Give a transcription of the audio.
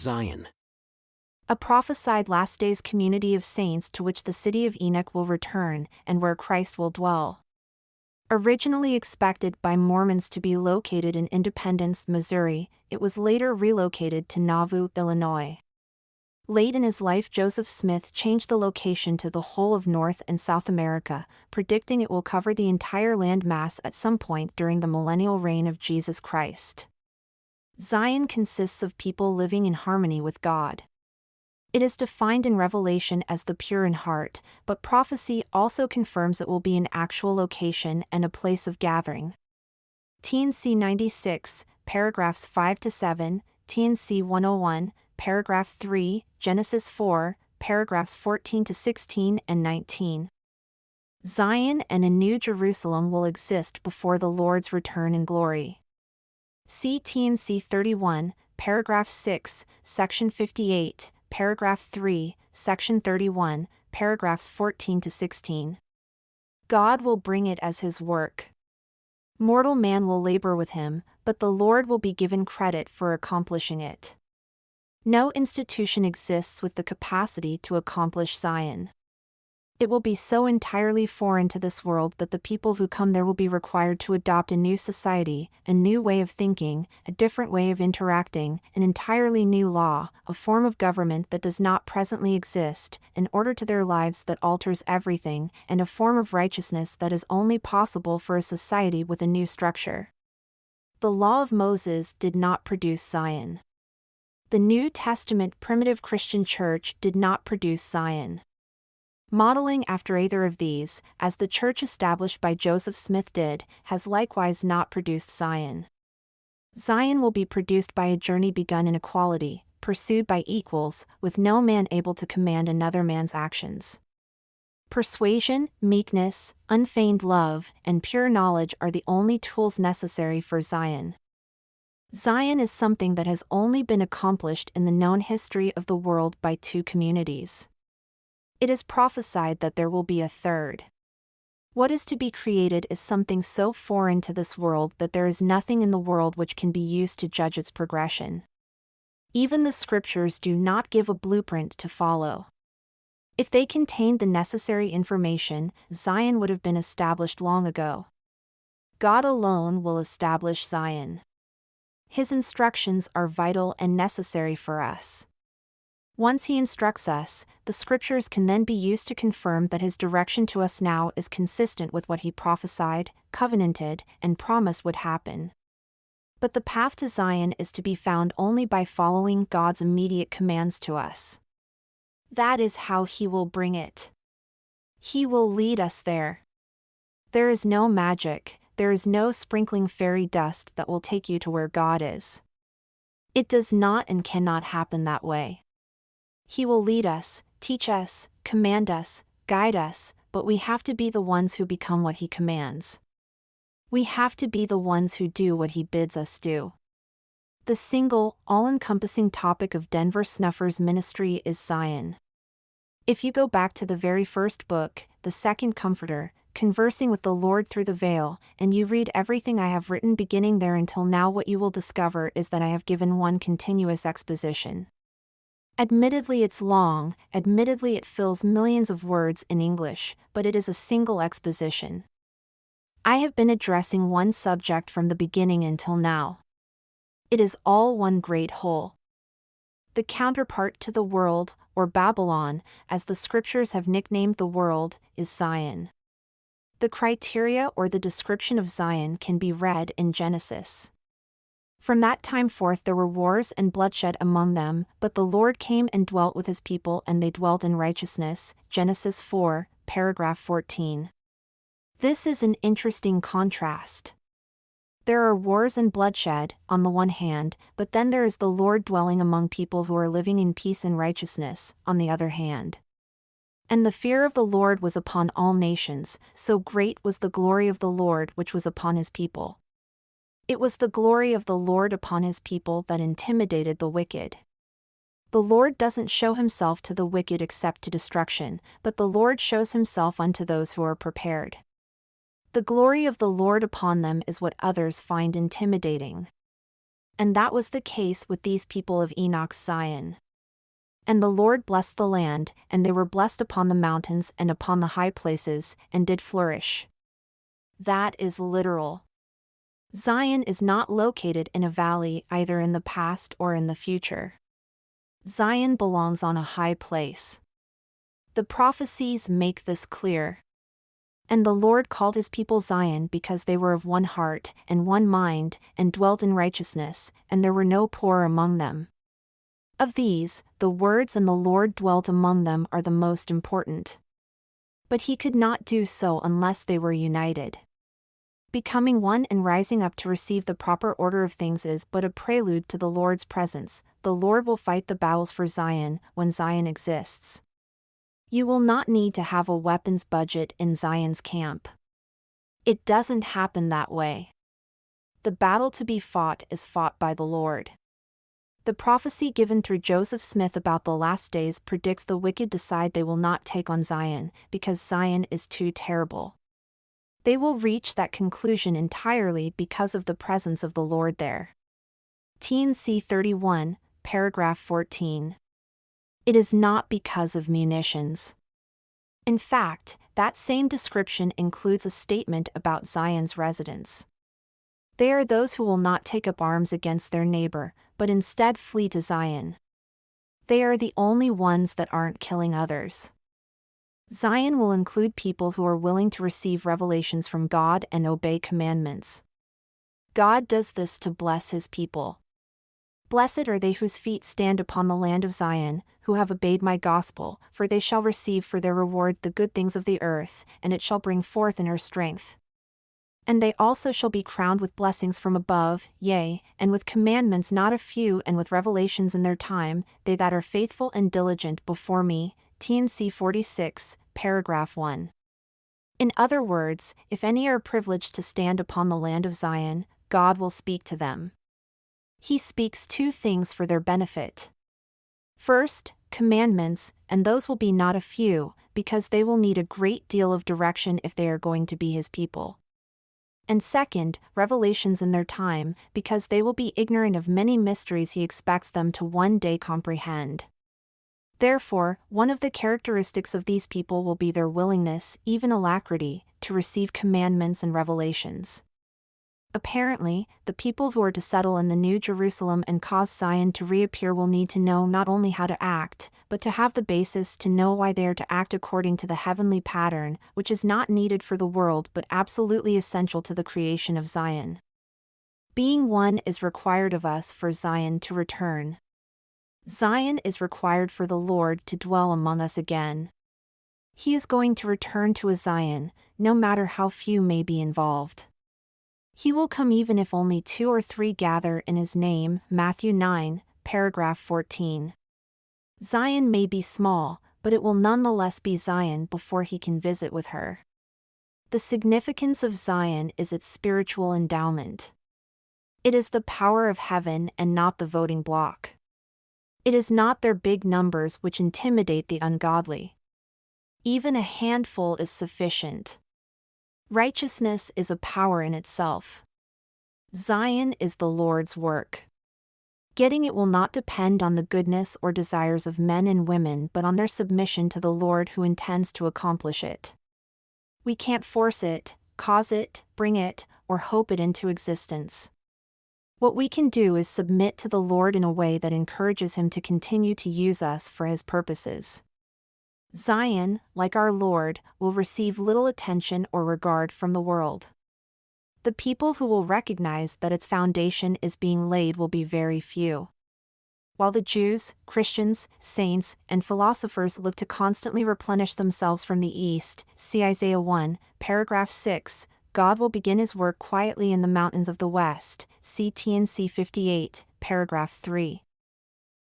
Zion? A prophesied last days community of saints to which the city of Enoch will return, and where Christ will dwell. Originally expected by Mormons to be located in Independence, Missouri, it was later relocated to Nauvoo, Illinois. Late in his life, Joseph Smith changed the location to the whole of North and South America, predicting it will cover the entire land mass at some point during the millennial reign of Jesus Christ. Zion consists of people living in harmony with God. It is defined in Revelation as the pure in heart, but prophecy also confirms it will be an actual location and a place of gathering. TNC 96, paragraphs 5-7, TNC 101, paragraph 3, Genesis 4, paragraphs 14-16 and 19. Zion and a New Jerusalem will exist before the Lord's return in glory. See TNC 31, paragraph 6, section 58, paragraph 3, section 31, paragraphs 14-16. God will bring it as his work. Mortal man will labor with him, but the Lord will be given credit for accomplishing it. No institution exists with the capacity to accomplish Zion. It will be so entirely foreign to this world that the people who come there will be required to adopt a new society, a new way of thinking, a different way of interacting, an entirely new law, a form of government that does not presently exist, an order to their lives that alters everything, and a form of righteousness that is only possible for a society with a new structure. The law of Moses did not produce Zion. The New Testament primitive Christian church did not produce Zion. Modeling after either of these, as the church established by Joseph Smith did, has likewise not produced Zion. Zion will be produced by a journey begun in equality, pursued by equals, with no man able to command another man's actions. Persuasion, meekness, unfeigned love, and pure knowledge are the only tools necessary for Zion. Zion is something that has only been accomplished in the known history of the world by two communities. It is prophesied that there will be a third. What is to be created is something so foreign to this world that there is nothing in the world which can be used to judge its progression. Even the scriptures do not give a blueprint to follow. If they contained the necessary information, Zion would have been established long ago. God alone will establish Zion. His instructions are vital and necessary for us. Once he instructs us, the scriptures can then be used to confirm that his direction to us now is consistent with what he prophesied, covenanted, and promised would happen. But the path to Zion is to be found only by following God's immediate commands to us. That is how he will bring it. He will lead us there. There is no magic, there is no sprinkling fairy dust that will take you to where God is. It does not and cannot happen that way. He will lead us, teach us, command us, guide us, but we have to be the ones who become what he commands. We have to be the ones who do what he bids us do. The single, all-encompassing topic of Denver Snuffer's ministry is Zion. If you go back to the very first book, The Second Comforter, Conversing with the Lord Through the Veil, and you read everything I have written beginning there until now, what you will discover is that I have given one continuous exposition. Admittedly it's long, admittedly it fills millions of words in English, but it is a single exposition. I have been addressing one subject from the beginning until now. It is all one great whole. The counterpart to the world, or Babylon, as the scriptures have nicknamed the world, is Zion. The criteria or the description of Zion can be read in Genesis. From that time forth there were wars and bloodshed among them, but the Lord came and dwelt with his people, and they dwelt in righteousness. Genesis 4, paragraph 14. This is an interesting contrast. There are wars and bloodshed, on the one hand, but then there is the Lord dwelling among people who are living in peace and righteousness, on the other hand. And the fear of the Lord was upon all nations, so great was the glory of the Lord which was upon his people. It was the glory of the Lord upon his people that intimidated the wicked. The Lord doesn't show himself to the wicked except to destruction, but the Lord shows himself unto those who are prepared. The glory of the Lord upon them is what others find intimidating. And that was the case with these people of Enoch's Zion. And the Lord blessed the land, and they were blessed upon the mountains and upon the high places, and did flourish. That is literal. Zion is not located in a valley either in the past or in the future. Zion belongs on a high place. The prophecies make this clear. And the Lord called his people Zion because they were of one heart and one mind, and dwelt in righteousness, and there were no poor among them. Of these, the words "and the Lord dwelt among them" are the most important. But he could not do so unless they were united. Becoming one and rising up to receive the proper order of things is but a prelude to the Lord's presence. The Lord will fight the battles for Zion when Zion exists. You will not need to have a weapons budget in Zion's camp. It doesn't happen that way. The battle to be fought is fought by the Lord. The prophecy given through Joseph Smith about the last days predicts the wicked decide they will not take on Zion because Zion is too terrible. They will reach that conclusion entirely because of the presence of the Lord there. TNC 31, paragraph 14. It is not because of munitions. In fact, that same description includes a statement about Zion's residents. They are those who will not take up arms against their neighbor, but instead flee to Zion. They are the only ones that aren't killing others. Zion will include people who are willing to receive revelations from God and obey commandments. God does this to bless his people. Blessed are they whose feet stand upon the land of Zion, who have obeyed my gospel, for they shall receive for their reward the good things of the earth, and it shall bring forth in her strength. And they also shall be crowned with blessings from above, yea, and with commandments not a few, and with revelations in their time, they that are faithful and diligent before me. TNC 46, paragraph 1. In other words, if any are privileged to stand upon the land of Zion, God will speak to them. He speaks two things for their benefit. First, commandments, and those will be not a few, because they will need a great deal of direction if they are going to be his people. And second, revelations in their time, because they will be ignorant of many mysteries he expects them to one day comprehend. Therefore, one of the characteristics of these people will be their willingness, even alacrity, to receive commandments and revelations. Apparently, the people who are to settle in the New Jerusalem and cause Zion to reappear will need to know not only how to act, but to have the basis to know why they are to act according to the heavenly pattern, which is not needed for the world but absolutely essential to the creation of Zion. Being one is required of us for Zion to return. Zion is required for the Lord to dwell among us again. He is going to return to a Zion, no matter how few may be involved. He will come even if only 2 or 3 gather in his name. Matthew 9, paragraph 14. Zion may be small, but it will nonetheless be Zion before he can visit with her. The significance of Zion is its spiritual endowment. It is the power of heaven and not the voting bloc. It is not their big numbers which intimidate the ungodly. Even a handful is sufficient. Righteousness is a power in itself. Zion is the Lord's work. Getting it will not depend on the goodness or desires of men and women but on their submission to the Lord who intends to accomplish it. We can't force it, cause it, bring it, or hope it into existence. What we can do is submit to the Lord in a way that encourages him to continue to use us for his purposes. Zion, like our Lord, will receive little attention or regard from the world. The people who will recognize that its foundation is being laid will be very few. While the Jews, Christians, saints, and philosophers look to constantly replenish themselves from the east, see Isaiah 1, paragraph 6, God will begin his work quietly in the mountains of the west, see TNC 58, paragraph 3.